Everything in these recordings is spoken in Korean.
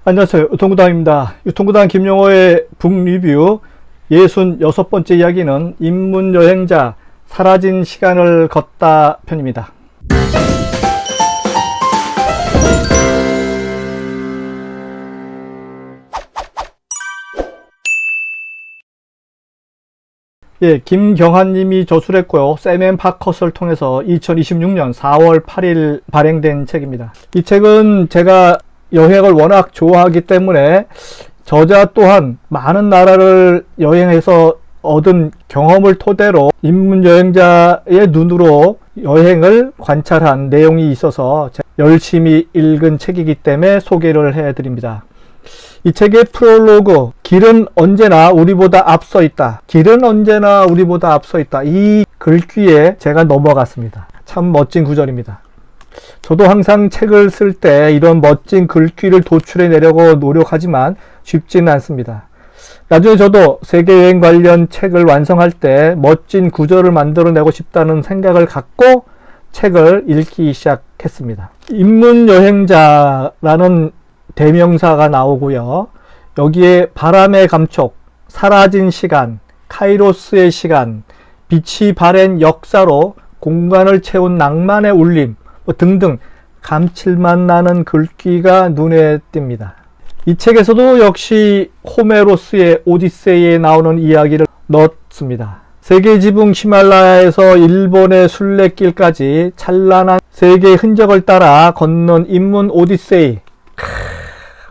안녕하세요. 유통구당입니다. 유통구당 김용호의 북리뷰 66번째 이야기는 인문여행자 사라진 시간을 걷다 편입니다. 김경환님이 저술했고요. 샘 파컷을 통해서 2026년 4월 8일 발행된 책입니다. 이 책은 제가 여행을 워낙 좋아하기 때문에 저자 또한 많은 나라를 여행해서 얻은 경험을 토대로 인문여행자의 눈으로 여행을 관찰한 내용이 있어서 열심히 읽은 책이기 때문에 소개를 해드립니다. 이 책의 프롤로그, 길은 언제나 우리보다 앞서 있다. 길은 언제나 우리보다 앞서 있다. 이 글귀에 제가 넘어갔습니다. 참 멋진 구절입니다. 저도 항상 책을 쓸 때 이런 멋진 글귀를 도출해 내려고 노력하지만 쉽지는 않습니다. 나중에 저도 세계여행 관련 책을 완성할 때 멋진 구절을 만들어내고 싶다는 생각을 갖고 책을 읽기 시작했습니다. 인문여행자라는 대명사가 나오고요. 여기에 바람의 감촉, 사라진 시간, 카이로스의 시간, 빛이 바랜 역사로 공간을 채운 낭만의 울림 등등 감칠맛 나는 글귀가 눈에 띕니다. 이 책에서도 역시 호메로스의 오디세이에 나오는 이야기를 넣었습니다. 세계 지붕 히말라야에서 일본의 순례길까지 찬란한 세계의 흔적을 따라 걷는 인문 오디세이.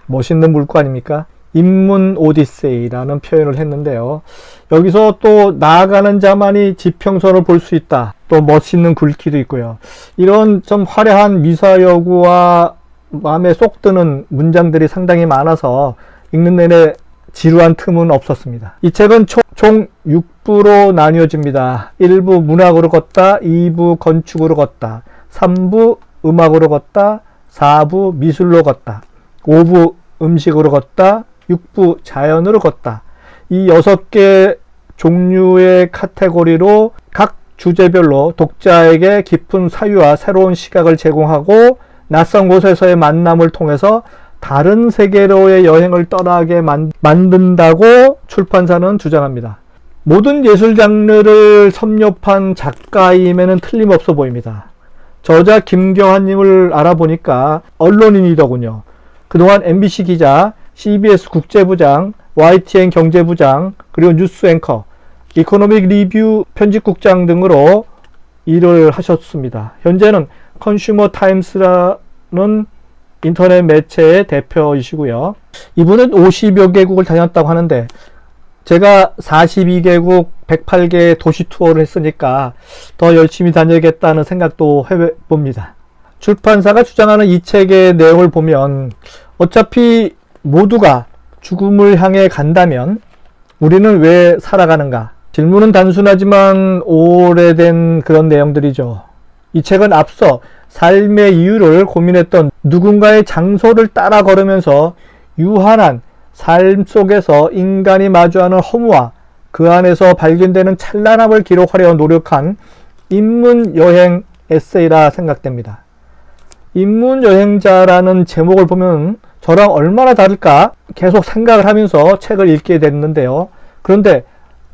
멋있는 물고 아닙니까? 인문 오디세이라는 표현을 했는데요. 여기서 또 나아가는 자만이 지평선을 볼 수 있다. 또 멋있는 글귀도 있고요. 이런 좀 화려한 미사여구와 마음에 쏙 드는 문장들이 상당히 많아서 읽는 내내 지루한 틈은 없었습니다. 이 책은 총 6부로 나뉘어집니다. 1부 문학으로 걷다, 2부 건축으로 걷다, 3부 음악으로 걷다, 4부 미술로 걷다, 5부 음식으로 걷다, 6부 자연으로 걷다. 이 6개 종류의 카테고리로 각 주제별로 독자에게 깊은 사유와 새로운 시각을 제공하고 낯선 곳에서의 만남을 통해서 다른 세계로의 여행을 떠나게 만든다고 출판사는 주장합니다. 모든 예술 장르를 섭렵한 작가임에는 틀림없어 보입니다. 저자 김경환님을 알아보니까 언론인이더군요. 그동안 MBC 기자, CBS 국제부장, YTN 경제부장, 그리고 뉴스 앵커, 이코노믹 리뷰 편집국장 등으로 일을 하셨습니다. 현재는 컨슈머 타임스라는 인터넷 매체의 대표이시고요. 이분은 50여 개국을 다녔다고 하는데 제가 42개국 108개 도시 투어를 했으니까 더 열심히 다녀야겠다는 생각도 해봅니다. 출판사가 주장하는 이 책의 내용을 보면 어차피 모두가 죽음을 향해 간다면 우리는 왜 살아가는가? 질문은 단순하지만 오래된 그런 내용들이죠. 이 책은 앞서 삶의 이유를 고민했던 누군가의 장소를 따라 걸으면서 유한한 삶 속에서 인간이 마주하는 허무와 그 안에서 발견되는 찬란함을 기록하려 노력한 인문여행 에세이라 생각됩니다. 인문여행자라는 제목을 보면 저랑 얼마나 다를까 계속 생각을 하면서 책을 읽게 됐는데요. 그런데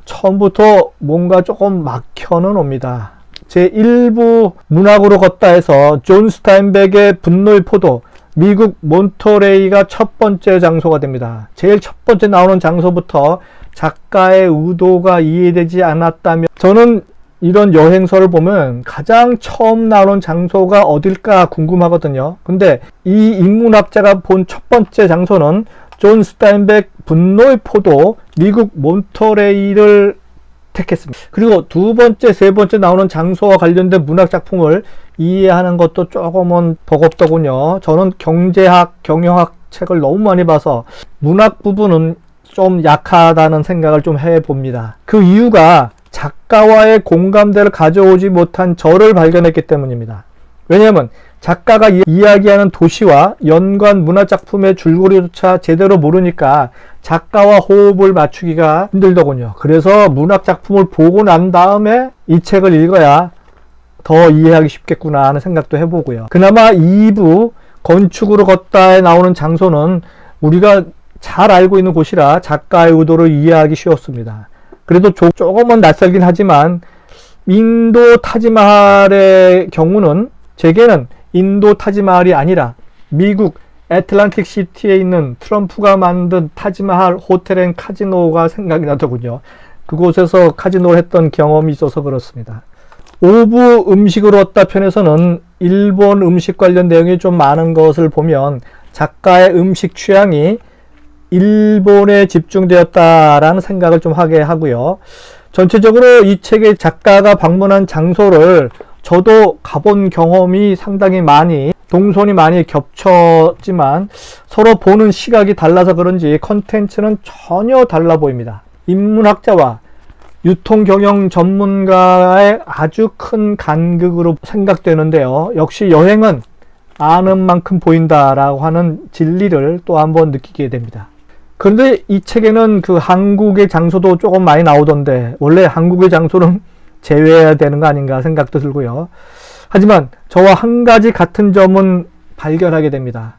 처음부터 뭔가 조금 막혀는 옵니다. 제1부 문학으로 걷다 해서 존 스타인백의 분노의 포도, 미국 몬터레이가 첫 번째 장소가 됩니다. 제일 첫 번째 나오는 장소부터 작가의 의도가 이해되지 않았다면 저는 이런 여행서를 보면 가장 처음 나오는 장소가 어딜까 궁금하거든요. 근데 이 인문학자가 본 첫 번째 장소는 존 스타인백 분노의 포도, 미국 몬터레이를 택했습니다. 그리고 두 번째, 세 번째 나오는 장소와 관련된 문학 작품을 이해하는 것도 조금은 버겁더군요. 저는 경제학, 경영학 책을 너무 많이 봐서 문학 부분은 좀 약하다는 생각을 좀 해봅니다. 그 이유가 작가와의 공감대를 가져오지 못한 저를 발견했기 때문입니다. 왜냐하면 작가가 이야기하는 도시와 연관 문화작품의 줄거리조차 제대로 모르니까 작가와 호흡을 맞추기가 힘들더군요. 그래서 문학작품을 보고 난 다음에 이 책을 읽어야 더 이해하기 쉽겠구나 하는 생각도 해보고요. 그나마 2부 건축으로 걷다에 나오는 장소는 우리가 잘 알고 있는 곳이라 작가의 의도를 이해하기 쉬웠습니다. 그래도 조금은 낯설긴 하지만 인도 타지마할의 경우는 제게는 인도 타지마할이 아니라 미국 애틀랜틱 시티에 있는 트럼프가 만든 타지마할 호텔 앤 카지노가 생각이 나더군요. 그곳에서 카지노를 했던 경험이 있어서 그렇습니다. 5부 음식을 얻다 편에서는 일본 음식 관련 내용이 좀 많은 것을 보면 작가의 음식 취향이 일본에 집중되었다라는 생각을 좀 하게 하고요. 전체적으로 이 책의 작가가 방문한 장소를 저도 가본 경험이 상당히 많이 동선이 많이 겹쳤지만 서로 보는 시각이 달라서 그런지 컨텐츠는 전혀 달라 보입니다. 인문학자와 유통경영 전문가의 아주 큰 간극으로 생각되는데요. 역시 여행은 아는 만큼 보인다라고 하는 진리를 또 한번 느끼게 됩니다. 그런데 이 책에는 그 한국의 장소도 조금 많이 나오던데 원래 한국의 장소는 제외해야 되는 거 아닌가 생각도 들고요. 하지만 저와 한 가지 같은 점은 발견하게 됩니다.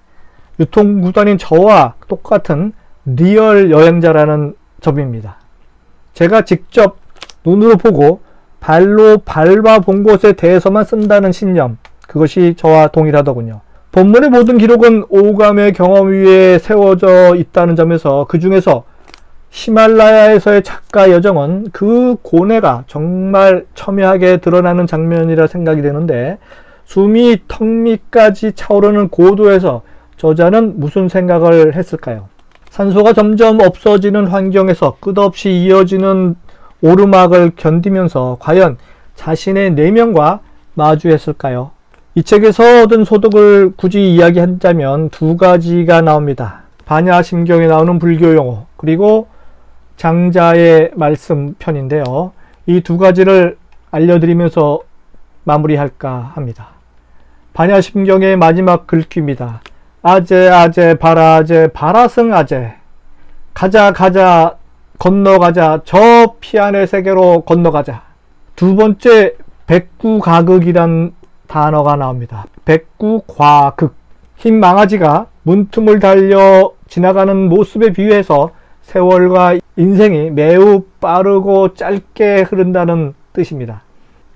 유통구단인 저와 똑같은 리얼 여행자라는 점입니다. 제가 직접 눈으로 보고 발로 밟아본 곳에 대해서만 쓴다는 신념, 그것이 저와 동일하더군요. 본문의 모든 기록은 오감의 경험 위에 세워져 있다는 점에서 그 중에서 히말라야에서의 작가 여정은 그 고뇌가 정말 첨예하게 드러나는 장면이라 생각이 되는데 숨이 턱 밑까지 차오르는 고도에서 저자는 무슨 생각을 했을까요? 산소가 점점 없어지는 환경에서 끝없이 이어지는 오르막을 견디면서 과연 자신의 내면과 마주했을까요? 이 책에서 얻은 소득을 굳이 이야기하자면 두 가지가 나옵니다. 반야심경에 나오는 불교 용어 그리고 장자의 말씀 편인데요. 이 두 가지를 알려드리면서 마무리할까 합니다. 반야심경의 마지막 글귀입니다. 아제 아제 바라제 바라승 아제 가자 가자 건너가자 저 피안의 세계로 건너가자. 두 번째 백구가극이란 단어가 나옵니다. 백구과극 흰 망아지가 문틈을 달려 지나가는 모습에 비유해서 세월과 인생이 매우 빠르고 짧게 흐른다는 뜻입니다.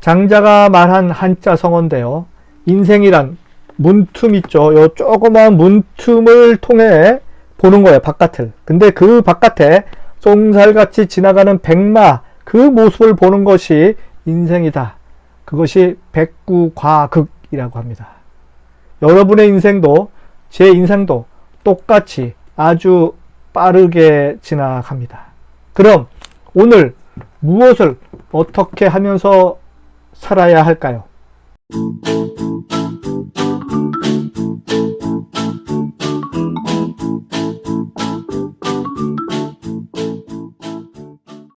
장자가 말한 한자 성어인데요. 인생이란 문틈 있죠. 요 조그만 문틈을 통해 보는 거예요. 바깥을. 근데 그 바깥에 쏜살같이 지나가는 백마 그 모습을 보는 것이 인생이다. 그것이 백구과극이라고 합니다. 여러분의 인생도 제 인생도 똑같이 아주 빠르게 지나갑니다. 그럼 오늘 무엇을 어떻게 하면서 살아야 할까요?